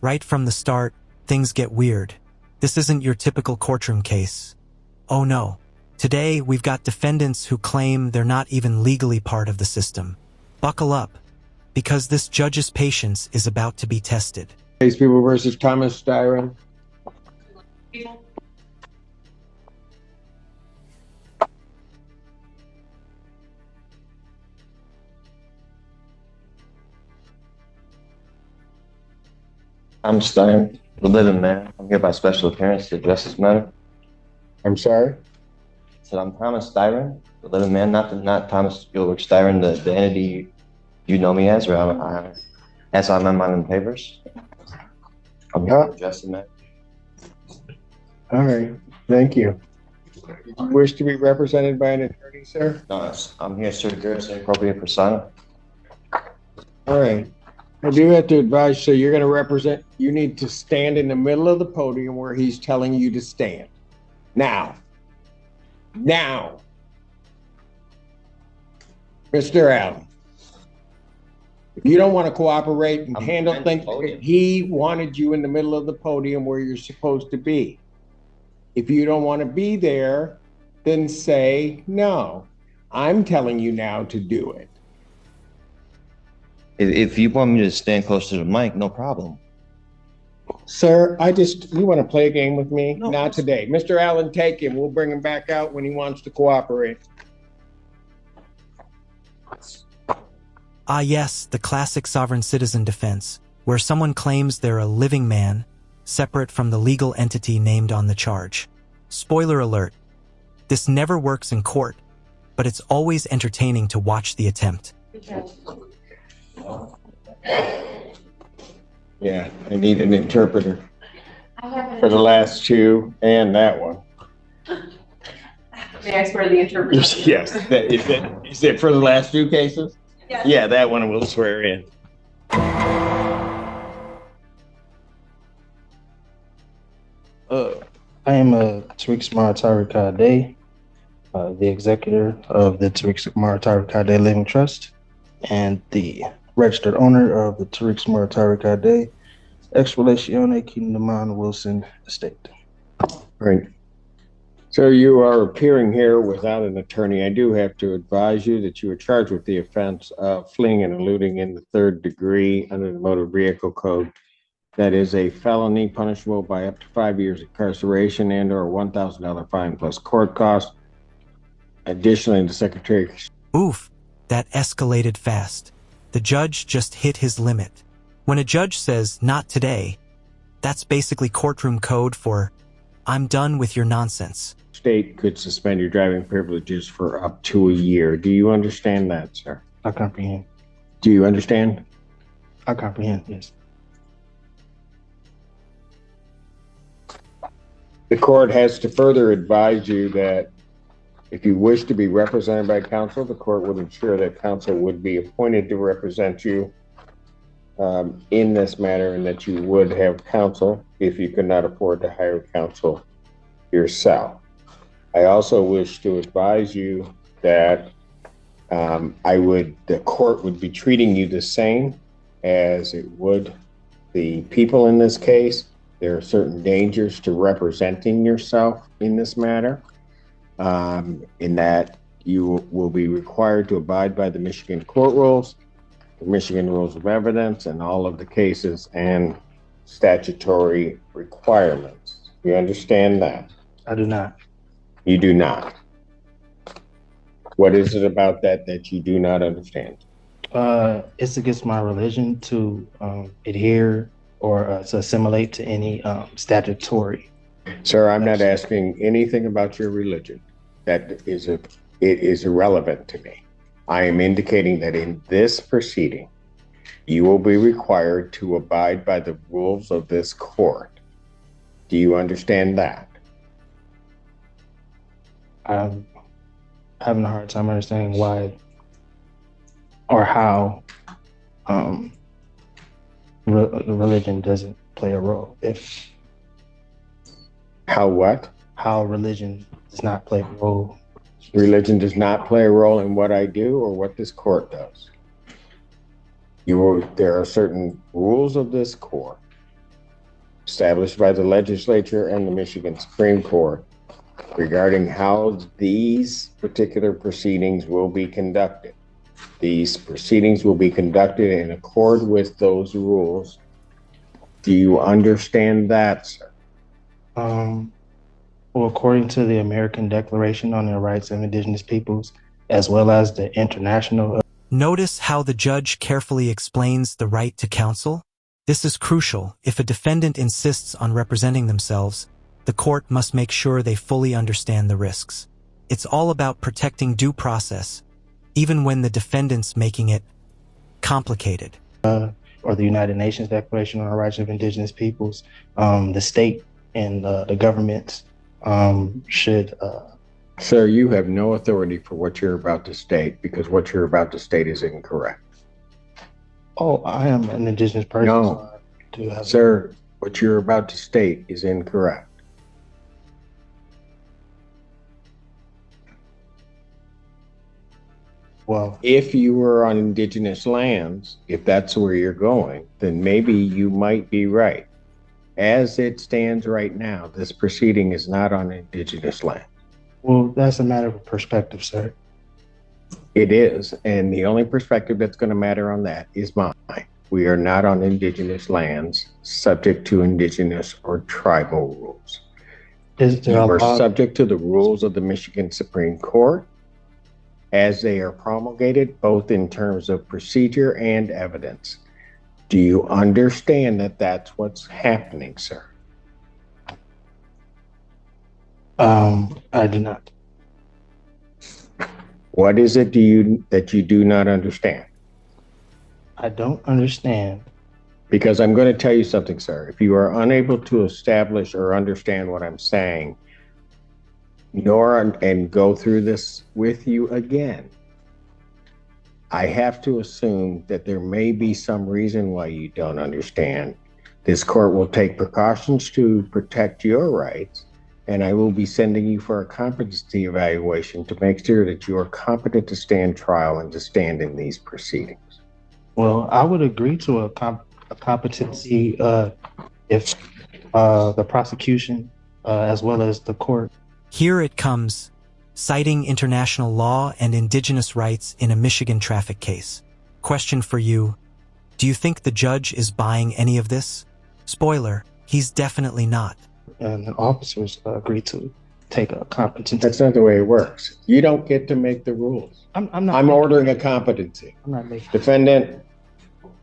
Right from the start, things get weird. This isn't your typical courtroom case. Oh no. Today, we've got defendants who claim they're not even legally part of the system. Buckle up, because this judge's patience is about to be tested. Case People versus Thomas Styron. I'm Stein, the living man. I'm here by special appearance to address this matter. I'm sorry? I said I'm Thomas Styron, the living man, not Thomas Ulrich Styron, the entity you know me as, or as I'm in my papers. I'm here to address the matter. All right, thank you. You wish to be represented by an attorney, sir? No, I'm here, sir, address the appropriate persona. All right. I do have to advise, so you're going to represent, you need to stand in the middle of the podium where he's telling you to stand. Now. Mr. Allen, if you don't want to cooperate and handle things, he wanted you in the middle of the podium where you're supposed to be. If you don't want to be there, then say no. I'm telling you now to do it. If you want me to stand close to the mic, no problem. Sir, you want to play a game with me? No. Not today. Mr. Allen, take him. We'll bring him back out when he wants to cooperate. Ah yes, the classic sovereign citizen defense, where someone claims they're a living man, separate from the legal entity named on the charge. Spoiler alert, this never works in court, but it's always entertaining to watch the attempt. Yeah, I need an interpreter for the last two and that one. May I swear the interpreter? Yes, is it for the last two cases? Yes. Yeah, that one we'll swear in. I am Tariq Maratari Kade, the executor of the Tariq Maratari Kade Living Trust and the registered owner of the Tariq Maratari Kade Ex Relatione Kindaman Wilson Estate. Right. So you are appearing here without an attorney. I do have to advise you that you are charged with the offense of fleeing and eluding in the third degree under the Motor Vehicle Code. That is a felony punishable by up to 5 years incarceration and or a $1,000 fine plus court costs. Additionally, the secretary... Oof, that escalated fast. The judge just hit his limit. When a judge says, not today, that's basically courtroom code for, I'm done with your nonsense. State could suspend your driving privileges for up to a year. Do you understand that, sir? I comprehend. Do you understand? I comprehend, yes. The court has to further advise you that if you wish to be represented by counsel, the court would ensure that counsel would be appointed to represent you in this matter, and that you would have counsel if you could not afford to hire counsel yourself. I also wish to advise you that the court would be treating you the same as it would the people in this case. There are certain dangers to representing yourself in this matter, in that you will be required to abide by the Michigan court rules, the Michigan rules of evidence, and all of the cases and statutory requirements. You understand that? I do not. You do not. What is it about that you do not understand? It's against my religion to adhere or to assimilate to any statutory. Sir, I'm not asking anything about your religion. It is irrelevant to me. I am indicating that in this proceeding, you will be required to abide by the rules of this court. Do you understand that? I'm having a hard time understanding why or how religion doesn't play a role. How what? How religion does not play a role. Religion does not play a role in what I do or what this court does. There are certain rules of this court established by the legislature and the Michigan Supreme Court regarding how these particular proceedings will be conducted. These proceedings will be conducted in accord with those rules. Do you understand that, sir? Well, according to the American Declaration on the Rights of Indigenous Peoples, as well as the international. Notice how the judge carefully explains the right to counsel? This is crucial. If a defendant insists on representing themselves, the court must make sure they fully understand the risks. It's all about protecting due process, even when the defendant's making it complicated. Or the United Nations Declaration on the Rights of Indigenous Peoples, the state and the governments should. Sir, you have no authority for what you're about to state because what you're about to state is incorrect. Oh, I am an Indigenous person. No, So sir, what you're about to state is incorrect. Well, if you were on indigenous lands, if that's where you're going, then maybe you might be right. As it stands right now, this proceeding is not on indigenous land. Well, that's a matter of perspective, sir. It is, and the only perspective that's going to matter on that is mine. We are not on indigenous lands subject to indigenous or tribal rules. You are subject to the rules of the Michigan Supreme Court as they are promulgated, both in terms of procedure and evidence. Do you understand that that's what's happening, sir? I do not. What is it that you do not understand? I don't understand. Because I'm going to tell you something, sir. If you are unable to establish or understand what I'm saying, and go through this with you again, I have to assume that there may be some reason why you don't understand. This court will take precautions to protect your rights, and I will be sending you for a competency evaluation to make sure that you are competent to stand trial and to stand in these proceedings. Well, I would agree to a competency if the prosecution as well as the court. Here it comes, citing international law and indigenous rights in a Michigan traffic case. Question for you, do you think the judge is buying any of this? Spoiler, he's definitely not. And the officers agreed to take a competency. That's not the way it works. You don't get to make the rules. I'm ordering a competency. I'm not making. Defendant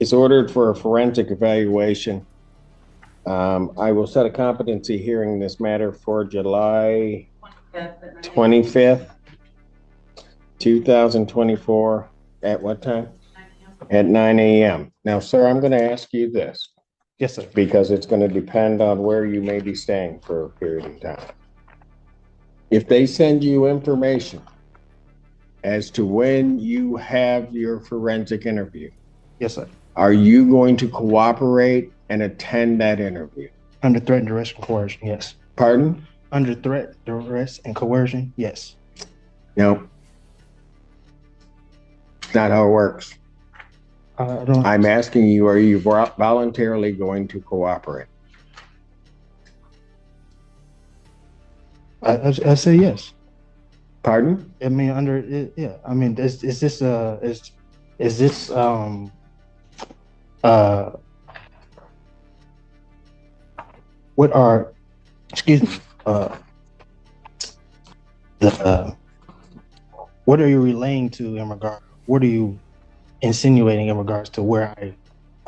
is ordered for a forensic evaluation. I will set a competency hearing in this matter for July 25th, 2024. At what time? At 9 a.m. Now, sir, I'm going to ask you this. Yes, sir. Because it's going to depend on where you may be staying for a period of time. If they send you information as to when you have your forensic interview. Yes, sir. Are you going to cooperate and attend that interview? Under threat, duress, and coercion, yes. Pardon? Under threat, duress, and coercion, yes. No. It's not how it works. I'm asking you, are you voluntarily going to cooperate? I say yes. Pardon? I mean, under it, yeah. I mean, is this what are, excuse me, what are you relaying to in regard? What are you insinuating in regards to where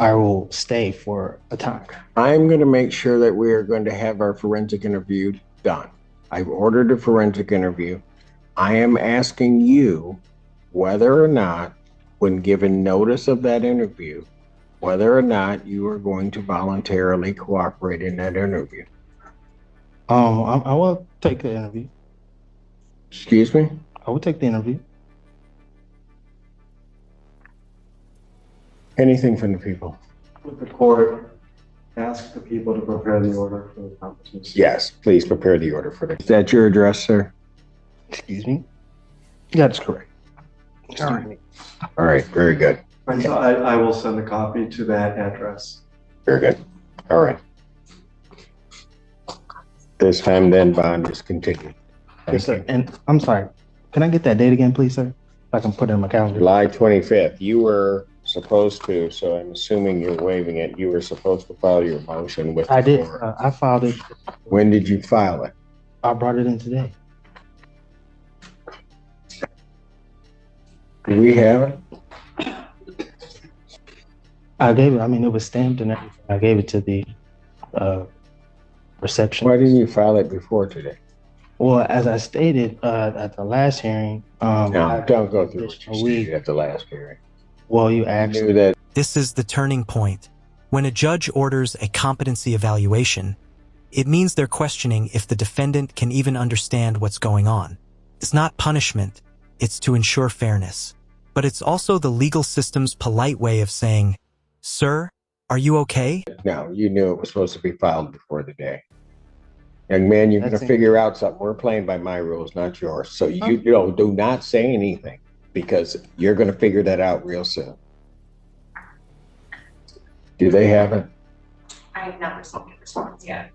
I will stay for a time? I'm going to make sure that we are going to have our forensic interview done. I've ordered a forensic interview. I am asking you whether or not, when given notice of that interview, whether or not you are going to voluntarily cooperate in that interview. I will take the interview. Excuse me? I will take the interview. Anything from the people? Would the court ask the people to prepare the order for the competency? Yes, please prepare the order for this. Is that your address, sir? Excuse me? That's correct. All right, very good. And so I will send a copy to that address. Very good. All right. This time, then bond is continued. Yes, sir. And I'm sorry, can I get that date again, please, sir? If I can put it in my calendar. July 25th. You were supposed to, so I'm assuming you're waiving it. You were supposed to file your motion with. I the did. court. I filed it. When did you file it? I brought it in today. Do we have it? I gave it. I mean, it was stamped and everything. I gave it to the reception. Why didn't you file it before today? Well, as I stated at the last hearing, No, don't go through what you we. stated at the last hearing. Well, you I asked. knew that. This is the turning point. When a judge orders a competency evaluation, it means they're questioning if the defendant can even understand what's going on. It's not punishment, it's to ensure fairness. But it's also the legal system's polite way of saying, "Sir, are you okay?" No, you knew it was supposed to be filed before the day. Young man, you're going to That's figure out something. We're playing by my rules, not yours. So you do not say anything because you're going to figure that out real soon. Do they have it? I have not received a response yet.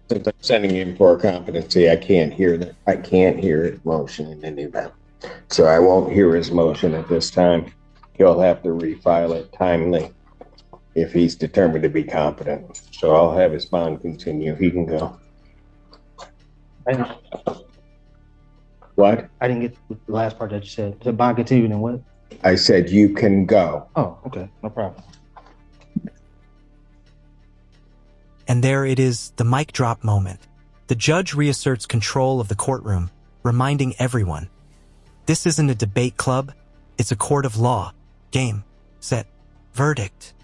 Since I'm sending in for a competency, I can't hear that. I can't hear his motion in any event. So I won't hear his motion at this time. He'll have to refile it timely if he's determined to be competent. So I'll have his bond continue. He can go. What? I didn't get the last part that you said. The bond continued and what? I said you can go. Oh, okay, no problem. And there it is, the mic drop moment. The judge reasserts control of the courtroom, reminding everyone, this isn't a debate club, it's a court of law. Game, set, verdict.